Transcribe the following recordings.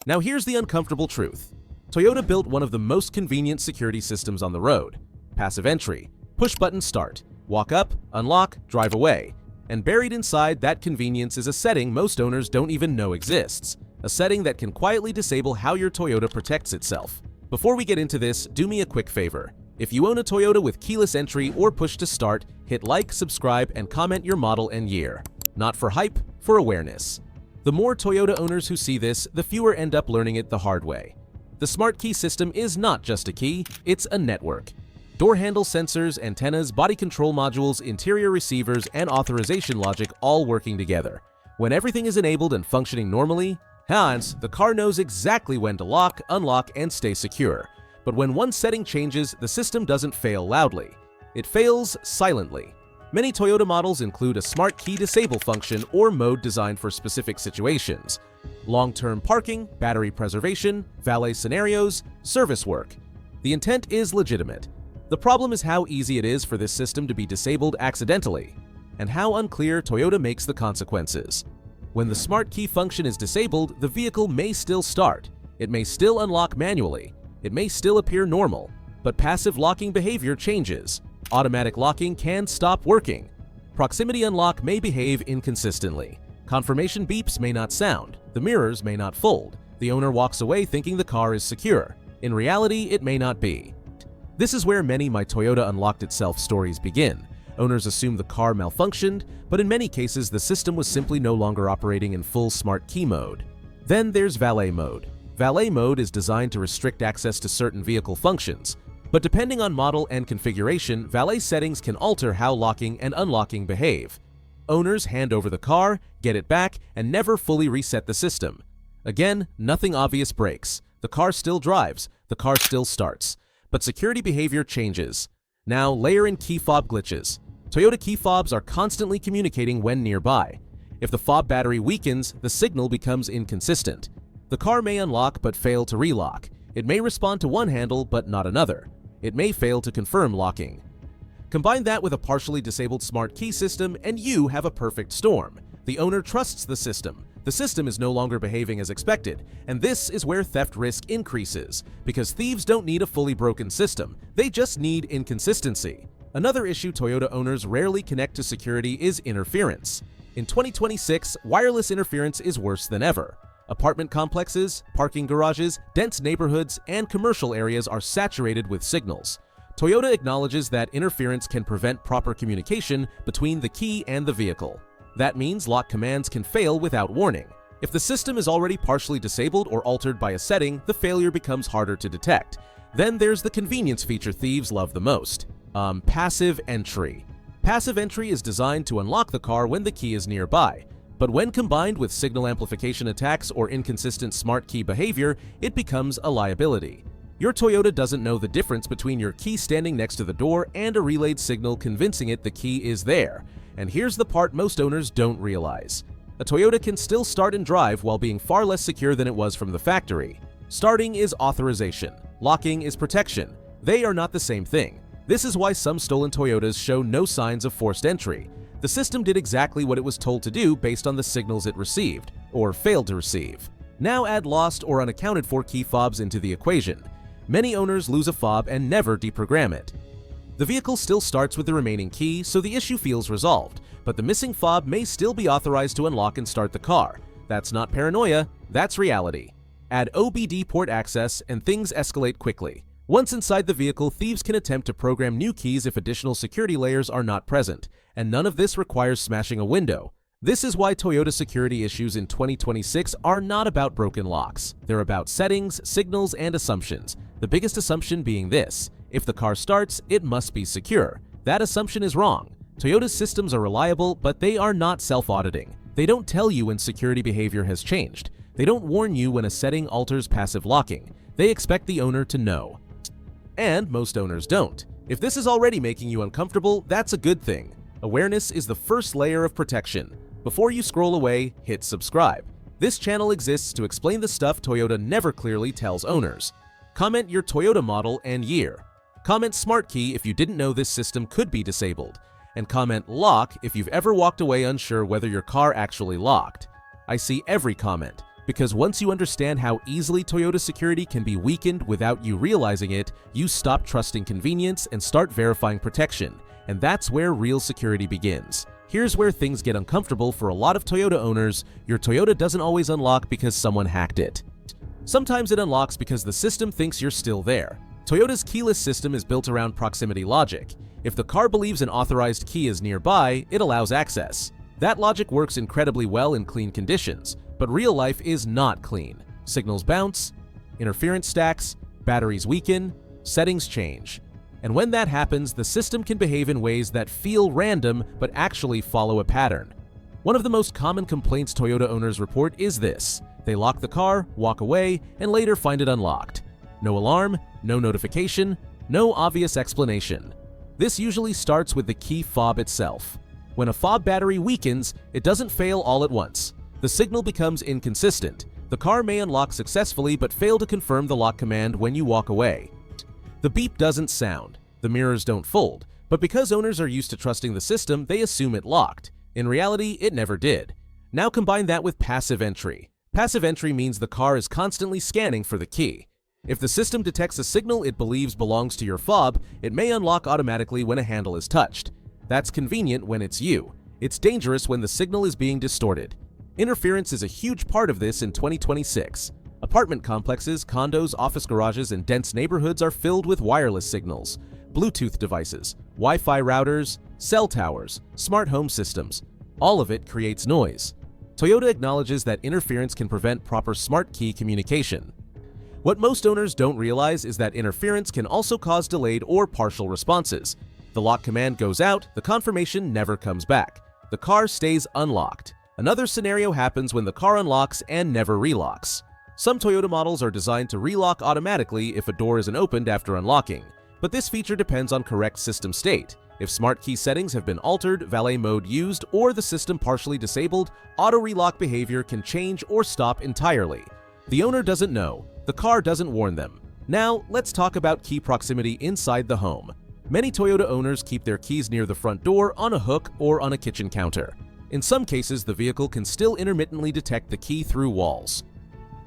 Now here's the uncomfortable truth. Toyota built one of the most convenient security systems on the road. Passive entry, push-button start, walk up, unlock, drive away. And buried inside that convenience is a setting most owners don't even know exists. A setting that can quietly disable how your Toyota protects itself. Before we get into this, do me a quick favor. If you own a Toyota with keyless entry or push to start, hit like, subscribe, and comment your model and year. Not for hype, for awareness. The more Toyota owners who see this, the fewer end up learning it the hard way. The smart key system is not just a key, it's a network. Door handle sensors, antennas, body control modules, interior receivers, and authorization logic all working together. When everything is enabled and functioning normally, hence, the car knows exactly when to lock, unlock, and stay secure. But when one setting changes, the system doesn't fail loudly. It fails silently. Many Toyota models include a smart key disable function or mode designed for specific situations. Long-term parking, battery preservation, valet scenarios, service work. The intent is legitimate. The problem is how easy it is for this system to be disabled accidentally, and how unclear Toyota makes the consequences. When the smart key function is disabled, the vehicle may still start. It may still unlock manually. It may still appear normal, but passive locking behavior changes. Automatic locking can stop working. Proximity unlock may behave inconsistently. Confirmation beeps may not sound. The mirrors may not fold. The owner walks away thinking the car is secure. In reality, it may not be. This is where many "my Toyota unlocked itself" stories begin. Owners assume the car malfunctioned, but in many cases the system was simply no longer operating in full smart key mode. Then there's valet mode. Valet mode is designed to restrict access to certain vehicle functions. But depending on model and configuration, valet settings can alter how locking and unlocking behave. Owners hand over the car, get it back, and never fully reset the system. Again, nothing obvious breaks. The car still drives, the car still starts. But security behavior changes. Now layer in key fob glitches. Toyota key fobs are constantly communicating when nearby. If the fob battery weakens, the signal becomes inconsistent. The car may unlock but fail to relock. It may respond to one handle but not another. It may fail to confirm locking. Combine that with a partially disabled smart key system and you have a perfect storm. The owner trusts the system. The system is no longer behaving as expected, and this is where theft risk increases, because thieves don't need a fully broken system, they just need inconsistency. Another issue Toyota owners rarely connect to security is interference. In 2026, wireless interference is worse than ever. Apartment complexes, parking garages, dense neighborhoods, and commercial areas are saturated with signals. Toyota acknowledges that interference can prevent proper communication between the key and the vehicle. That means lock commands can fail without warning. If the system is already partially disabled or altered by a setting, the failure becomes harder to detect. Then there's the convenience feature thieves love the most. Passive entry. Passive entry is designed to unlock the car when the key is nearby. But when combined with signal amplification attacks or inconsistent smart key behavior, it becomes a liability. Your Toyota doesn't know the difference between your key standing next to the door and a relayed signal convincing it the key is there. And here's the part most owners don't realize. A Toyota can still start and drive while being far less secure than it was from the factory. Starting is authorization. Locking is protection. They are not the same thing. This is why some stolen Toyotas show no signs of forced entry. The system did exactly what it was told to do based on the signals it received, or failed to receive. Now add lost or unaccounted for key fobs into the equation. Many owners lose a fob and never deprogram it. The vehicle still starts with the remaining key, so the issue feels resolved, but the missing fob may still be authorized to unlock and start the car. That's not paranoia, that's reality. Add OBD port access and things escalate quickly. Once inside the vehicle, thieves can attempt to program new keys if additional security layers are not present, and none of this requires smashing a window. This is why Toyota security issues in 2026 are not about broken locks. They're about settings, signals, and assumptions. The biggest assumption being this: if the car starts, it must be secure. That assumption is wrong. Toyota's systems are reliable, but they are not self-auditing. They don't tell you when security behavior has changed. They don't warn you when a setting alters passive locking. They expect the owner to know. And most owners don't. If this is already making you uncomfortable, that's a good thing. Awareness is the first layer of protection. Before you scroll away, hit subscribe. This channel exists to explain the stuff Toyota never clearly tells owners. Comment your Toyota model and year. Comment Smart Key if you didn't know this system could be disabled. And comment Lock if you've ever walked away unsure whether your car actually locked. I see every comment, because once you understand how easily Toyota security can be weakened without you realizing it, you stop trusting convenience and start verifying protection, and that's where real security begins. Here's where things get uncomfortable for a lot of Toyota owners. Your Toyota doesn't always unlock because someone hacked it. Sometimes it unlocks because the system thinks you're still there. Toyota's keyless system is built around proximity logic. If the car believes an authorized key is nearby, it allows access. That logic works incredibly well in clean conditions, but real life is not clean. Signals bounce, interference stacks, batteries weaken, settings change. And when that happens, the system can behave in ways that feel random but actually follow a pattern. One of the most common complaints Toyota owners report is this: they lock the car, walk away, and later find it unlocked. No alarm, no notification, no obvious explanation. This usually starts with the key fob itself. When a fob battery weakens, it doesn't fail all at once. The signal becomes inconsistent. The car may unlock successfully but fail to confirm the lock command when you walk away. The beep doesn't sound, the mirrors don't fold, but because owners are used to trusting the system, they assume it locked. In reality, it never did. Now combine that with passive entry. Passive entry means the car is constantly scanning for the key. If the system detects a signal it believes belongs to your fob, it may unlock automatically when a handle is touched. That's convenient when it's you. It's dangerous when the signal is being distorted. Interference is a huge part of this in 2026. Apartment complexes, condos, office garages, and dense neighborhoods are filled with wireless signals, Bluetooth devices, Wi-Fi routers, cell towers, smart home systems. All of it creates noise. Toyota acknowledges that interference can prevent proper smart key communication. What most owners don't realize is that interference can also cause delayed or partial responses. The lock command goes out, the confirmation never comes back. The car stays unlocked. Another scenario happens when the car unlocks and never relocks. Some Toyota models are designed to relock automatically if a door isn't opened after unlocking, but this feature depends on correct system state. If smart key settings have been altered, valet mode used, or the system partially disabled, auto relock behavior can change or stop entirely. The owner doesn't know. The car doesn't warn them. Now, let's talk about key proximity inside the home. Many Toyota owners keep their keys near the front door, on a hook, or on a kitchen counter. In some cases, the vehicle can still intermittently detect the key through walls.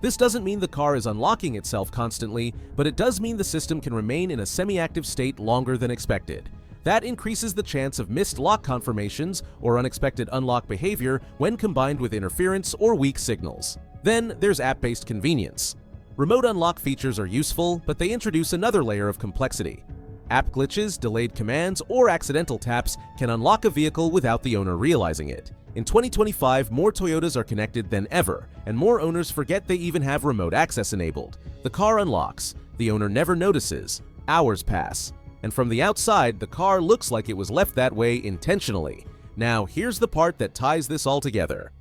This doesn't mean the car is unlocking itself constantly, but it does mean the system can remain in a semi-active state longer than expected. That increases the chance of missed lock confirmations or unexpected unlock behavior when combined with interference or weak signals. Then there's app-based convenience. Remote unlock features are useful, but they introduce another layer of complexity. App glitches, delayed commands, or accidental taps can unlock a vehicle without the owner realizing it. In 2025, more Toyotas are connected than ever, and more owners forget they even have remote access enabled. The car unlocks, the owner never notices, hours pass, and from the outside, the car looks like it was left that way intentionally. Now, here's the part that ties this all together.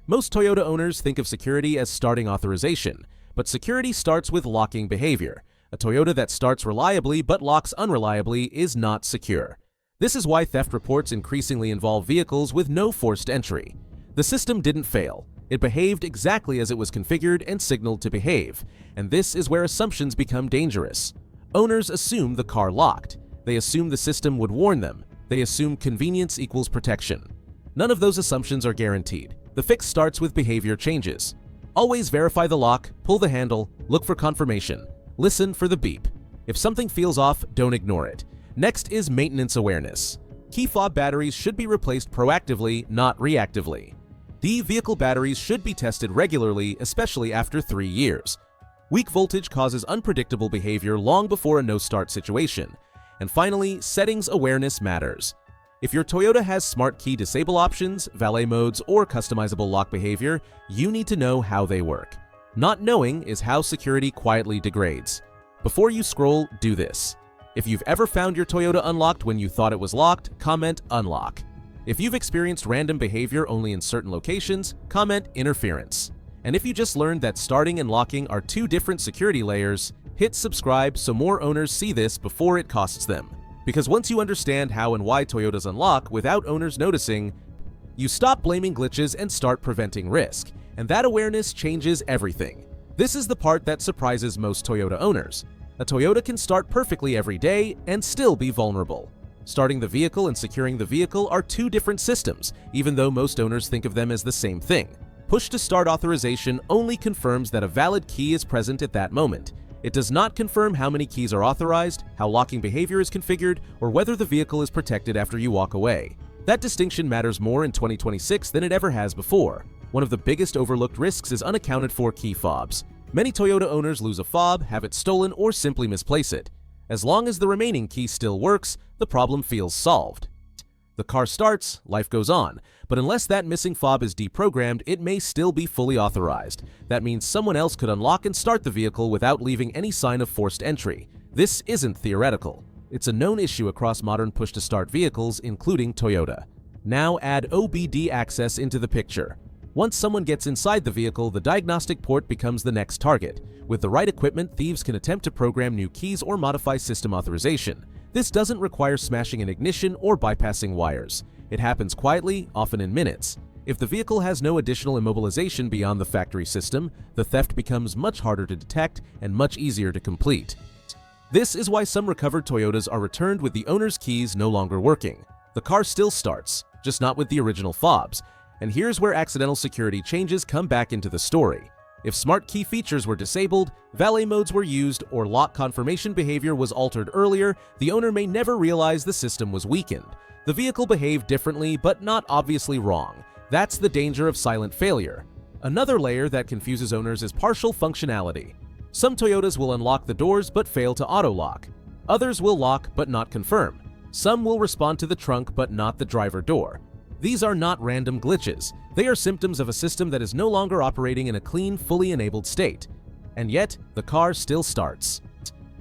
Most Toyota owners think of security as starting authorization, but security starts with locking behavior. A Toyota that starts reliably but locks unreliably is not secure. This is why theft reports increasingly involve vehicles with no forced entry. The system didn't fail. It behaved exactly as it was configured and signaled to behave, and this is where assumptions become dangerous. Owners assume the car locked. They assume the system would warn them. They assume convenience equals protection. None of those assumptions are guaranteed. The fix starts with behavior changes. Always verify the lock, pull the handle, look for confirmation. Listen for the beep. If something feels off, don't ignore it. Next is maintenance awareness. Key fob batteries should be replaced proactively, not reactively. The vehicle batteries should be tested regularly, especially after 3 years. Weak voltage causes unpredictable behavior long before a no-start situation. And finally, settings awareness matters. If your Toyota has smart key disable options, valet modes, or customizable lock behavior, you need to know how they work. Not knowing is how security quietly degrades. Before you scroll, do this. If you've ever found your Toyota unlocked when you thought it was locked, comment unlock. If you've experienced random behavior only in certain locations, comment interference. And if you just learned that starting and locking are 2 different security layers, hit subscribe so more owners see this before it costs them. Because once you understand how and why Toyotas unlock without owners noticing, you stop blaming glitches and start preventing risk. And that awareness changes everything. This is the part that surprises most Toyota owners. A Toyota can start perfectly every day and still be vulnerable. Starting the vehicle and securing the vehicle are 2 different systems, even though most owners think of them as the same thing. Push-to-start authorization only confirms that a valid key is present at that moment. It does not confirm how many keys are authorized, how locking behavior is configured, or whether the vehicle is protected after you walk away. That distinction matters more in 2026 than it ever has before. One of the biggest overlooked risks is unaccounted for key fobs. Many Toyota owners lose a fob, have it stolen, or simply misplace it. As long as the remaining key still works, the problem feels solved. The car starts, life goes on, but unless that missing fob is deprogrammed, it may still be fully authorized. That means someone else could unlock and start the vehicle without leaving any sign of forced entry. This isn't theoretical. It's a known issue across modern push-to-start vehicles, including Toyota. Now add OBD access into the picture. Once someone gets inside the vehicle, the diagnostic port becomes the next target. With the right equipment, thieves can attempt to program new keys or modify system authorization. This doesn't require smashing an ignition or bypassing wires. It happens quietly, often in minutes. If the vehicle has no additional immobilization beyond the factory system, the theft becomes much harder to detect and much easier to complete. This is why some recovered Toyotas are returned with the owner's keys no longer working. The car still starts, just not with the original fobs. And here's where accidental security changes come back into the story. If smart key features were disabled, valet modes were used, or lock confirmation behavior was altered earlier, the owner may never realize the system was weakened. The vehicle behaved differently, but not obviously wrong. That's the danger of silent failure. Another layer that confuses owners is partial functionality. Some Toyotas will unlock the doors but fail to auto-lock. Others will lock but not confirm. Some will respond to the trunk but not the driver door. These are not random glitches. They are symptoms of a system that is no longer operating in a clean, fully enabled state. And yet, the car still starts.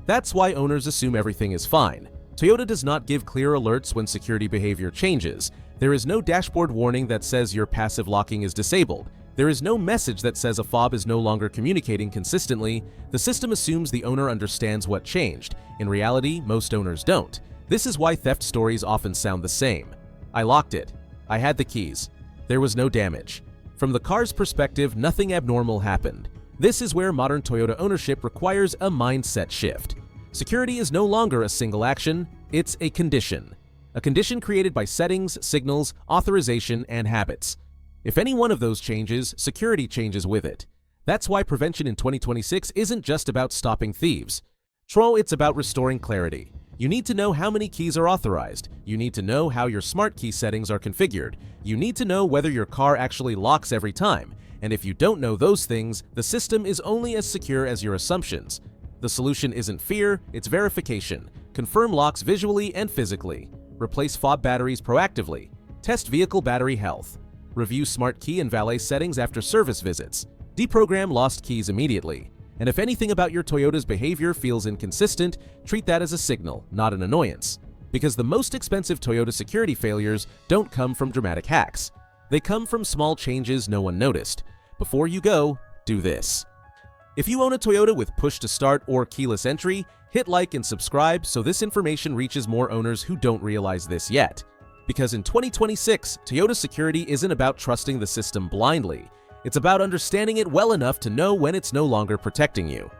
That's why owners assume everything is fine. Toyota does not give clear alerts when security behavior changes. There is no dashboard warning that says your passive locking is disabled. There is no message that says a fob is no longer communicating consistently. The system assumes the owner understands what changed. In reality, most owners don't. This is why theft stories often sound the same. I locked it. I had the keys. There was no damage. From the car's perspective, nothing abnormal happened. This is where modern Toyota ownership requires a mindset shift. Security is no longer a single action, it's a condition. A condition created by settings, signals, authorization, and habits. If any one of those changes, security changes with it. That's why prevention in 2026 isn't just about stopping thieves. It's about restoring clarity. You need to know how many keys are authorized. You need to know how your smart key settings are configured. You need to know whether your car actually locks every time. And if you don't know those things, the system is only as secure as your assumptions. The solution isn't fear, it's verification. Confirm locks visually and physically. Replace fob batteries proactively. Test vehicle battery health. Review smart key and valet settings after service visits. Deprogram lost keys immediately. And if anything about your Toyota's behavior feels inconsistent, treat that as a signal, not an annoyance. Because the most expensive Toyota security failures don't come from dramatic hacks. They come from small changes no one noticed. Before you go, do this. If you own a Toyota with push-to-start or keyless entry, hit like and subscribe so this information reaches more owners who don't realize this yet. Because in 2026, Toyota security isn't about trusting the system blindly. It's about understanding it well enough to know when it's no longer protecting you.